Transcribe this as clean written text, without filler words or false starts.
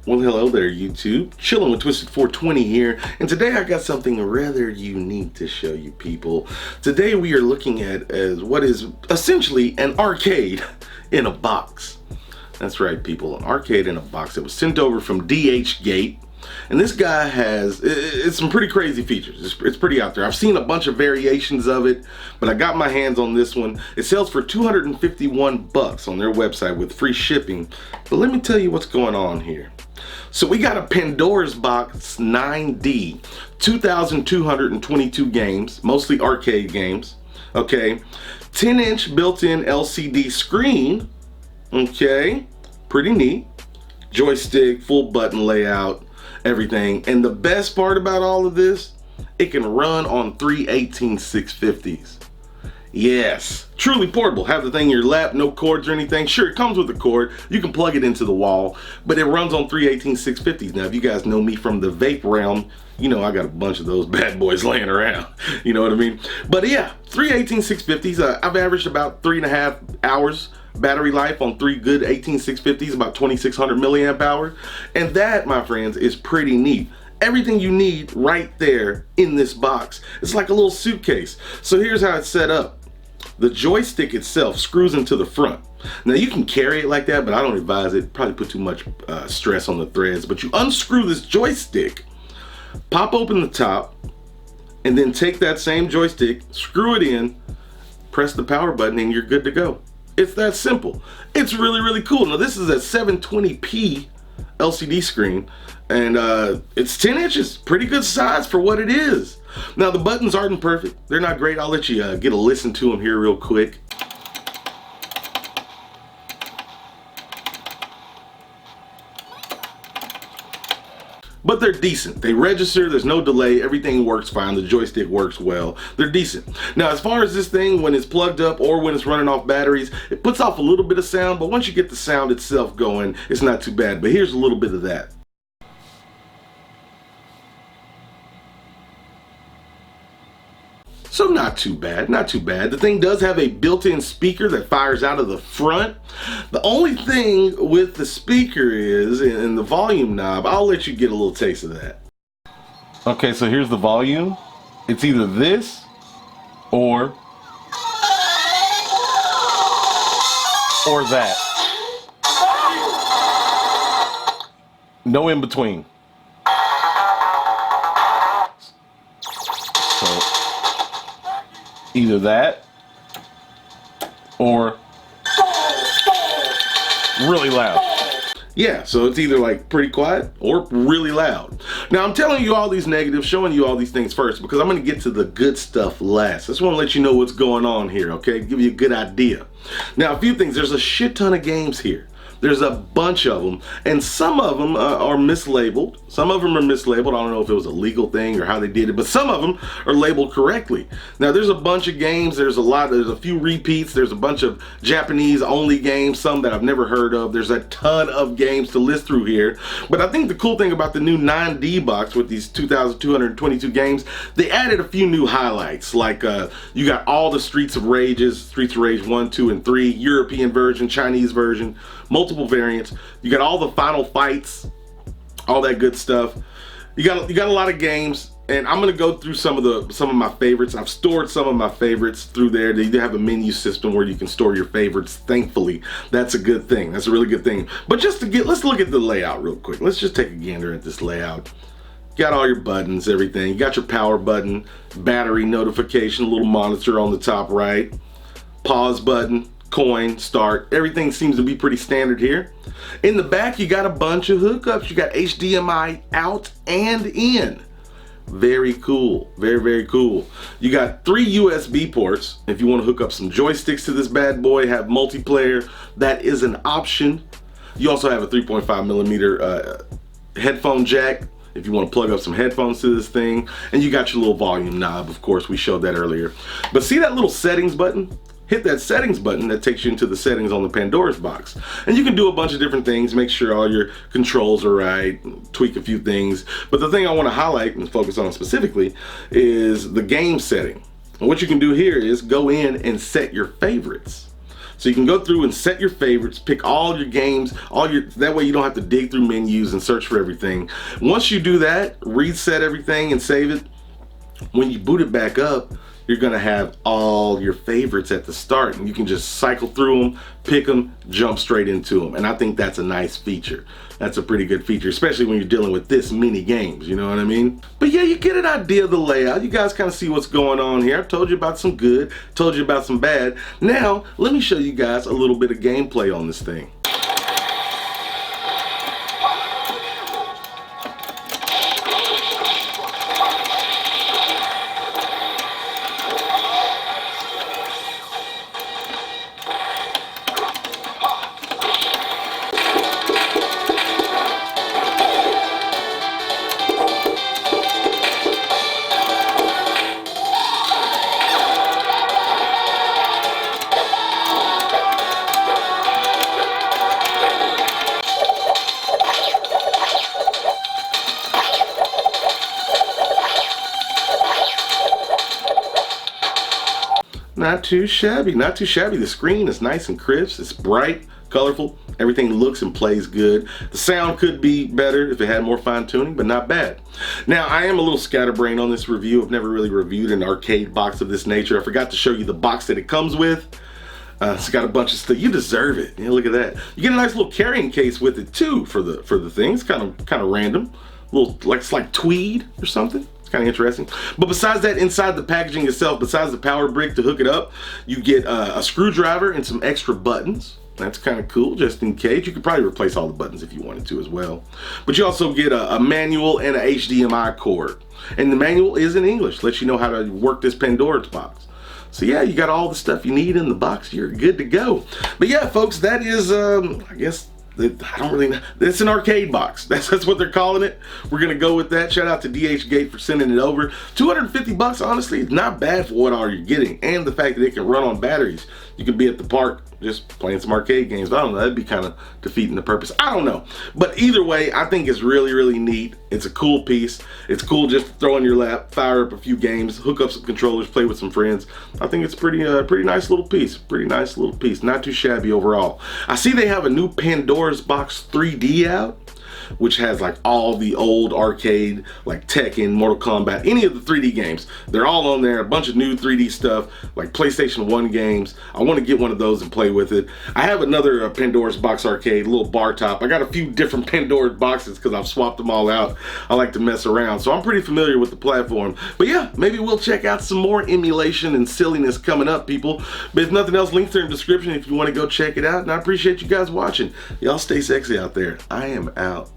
Well, hello there, YouTube. Chilling with Twisted 420 here, and today I got something rather unique to show you people. Today we are looking at as what is essentially an arcade in a box. That's right, people, an arcade in a box. It was sent over from DH Gate, and this guy has it's some pretty crazy features. It's pretty out there. I've seen a bunch of variations of it, but I got my hands on this one. It sells for $251 on their website with free shipping. But let me tell you what's going on here. So we got a Pandora's Box 9D, 2,222 games, mostly arcade games, okay? 10-inch built-in LCD screen, okay? Pretty neat. Joystick, full button layout, everything. And the best part about all of this, it can run on three 18/650s. Yes, truly portable. Have the thing in your lap, no cords or anything. Sure, it comes with a cord. You can plug it into the wall, but it runs on three 18/650s. Now, if you guys know me from the vape realm, you know I got a bunch of those bad boys laying around. You know what I mean? But yeah, three 18/650s. I've averaged about 3.5 hours battery life on three good 18/650s, about 2,600 milliamp hours. And that, my friends, is pretty neat. Everything you need right there in this box. It's like a little suitcase. So here's how it's set up. The joystick itself screws into the front. Now you can carry it like that, but I don't advise it. Probably put too much stress on the threads. But you unscrew this joystick, pop open the top, and then take that same joystick, screw it in, press the power button, and you're good to go. It's that simple. It's really, really cool. Now this is a 720p LCD screen, and it's 10 inches. Pretty good size for what it is. Now the buttons aren't perfect. They're not great. I'll let you get a listen to them here real quick. But they're decent. They register, there's no delay, everything works fine, the joystick works well. They're decent. Now, as far as this thing, when it's plugged up or when it's running off batteries, it puts off a little bit of sound, but once you get the sound itself going, it's not too bad. But here's a little bit of that. So not too bad, not too bad. The thing does have a built-in speaker that fires out of the front. The only thing with the speaker is, in the volume knob, I'll let you get a little taste of that. Okay, so here's the volume. It's either this or that. No in between. So either that or really loud. Yeah, so it's either like pretty quiet or really loud. Now I'm telling you all these negatives, showing you all these things first, because I'm gonna get to the good stuff last. I just wanna let you know what's going on here, okay? Give you a good idea. Now, a few things. There's a shit ton of games here. There's a bunch of them, and some of them are mislabeled. Some of them are mislabeled. I don't know if it was a legal thing or how they did it, but some of them are labeled correctly. Now, there's a bunch of games. There's a few repeats. There's a bunch of Japanese only games, some that I've never heard of. There's a ton of games to list through here. But I think the cool thing about the new 9D box with these 2,222 games, they added a few new highlights. Like you got all the Streets of Rage 1, 2, and 3, European version, Chinese version, multiple variants. You got all the final fights, all that good stuff. You got a lot of games, and I'm gonna go through some of my favorites. I've stored some of my favorites through there. They do have a menu system where you can store your favorites. Thankfully, that's a good thing. That's a really good thing. But just let's look at the layout real quick. Let's just take a gander at this layout. You got all your buttons, everything. You got your power button, battery notification, little monitor on the top right, pause button, coin, start. Everything seems to be pretty standard here. In the back, you got a bunch of hookups. You got HDMI out and in. Very cool. Very, very cool. You got 3 USB ports. If you want to hook up some joysticks to this bad boy, have multiplayer, that is an option. You also have a 3.5 millimeter headphone jack if you want to plug up some headphones to this thing. And you got your little volume knob, of course. We showed that earlier. But see that little settings button? Hit that settings button that takes you into the settings on the Pandora's box. And you can do a bunch of different things, make sure all your controls are right, tweak a few things. But the thing I want to highlight and focus on specifically is the game setting. And what you can do here is go in and set your favorites. So you can go through and set your favorites, pick all your games, that way you don't have to dig through menus and search for everything. Once you do that, reset everything and save it. When you boot it back up, you're gonna have all your favorites at the start, and you can just cycle through them, pick them, jump straight into them. And I think that's a nice feature. That's a pretty good feature, especially when you're dealing with this many games, you know what I mean? But yeah, you get an idea of the layout. You guys kind of see what's going on here. I've told you about some good, told you about some bad. Now, let me show you guys a little bit of gameplay on this thing. Not too shabby, not too shabby. The screen is nice and crisp. It's bright, colorful. Everything looks and plays good. The sound could be better if it had more fine tuning, but not bad. Now, I am a little scatterbrained on this review. I've never really reviewed an arcade box of this nature. I forgot to show you the box that it comes with. It's got a bunch of stuff. You deserve it. Yeah, look at that. You get a nice little carrying case with it too for the thing. It's kind of random. It's like tweed or something. Kind of interesting. But besides that, inside the packaging itself, besides the power brick to hook it up, you get a screwdriver and some extra buttons. That's kind of cool, just in case. You could probably replace all the buttons if you wanted to as well. But you also get a manual and a HDMI cord. And the manual is in English, lets you know how to work this Pandora box. So yeah, you got all the stuff you need in the box. You're good to go. But yeah, folks, that is, I guess, I don't really know. It's an arcade box. That's what they're calling it. We're gonna go with that. Shout out to DH Gate for sending it over. 250 bucks, honestly, it's not bad for what all you're getting. And the fact that it can run on batteries. You can be at the park just playing some arcade games. I don't know, that'd be kind of defeating the purpose. I don't know. But either way, I think it's really, really neat. It's a cool piece. It's cool just to throw in your lap, fire up a few games, hook up some controllers, play with some friends. I think it's pretty nice little piece. Pretty nice little piece. Not too shabby overall. I see they have a new Pandora's Box 3D out, which has like all the old arcade, like Tekken, Mortal Kombat, any of the 3D games. They're all on there, a bunch of new 3D stuff, like PlayStation 1 games. I want to get one of those and play with it. I have another Pandora's Box arcade, little bar top. I got a few different Pandora's boxes because I've swapped them all out. I like to mess around, so I'm pretty familiar with the platform. But yeah, maybe we'll check out some more emulation and silliness coming up, people. But if nothing else, links are in the description if you want to go check it out. And I appreciate you guys watching. Y'all stay sexy out there. I am out.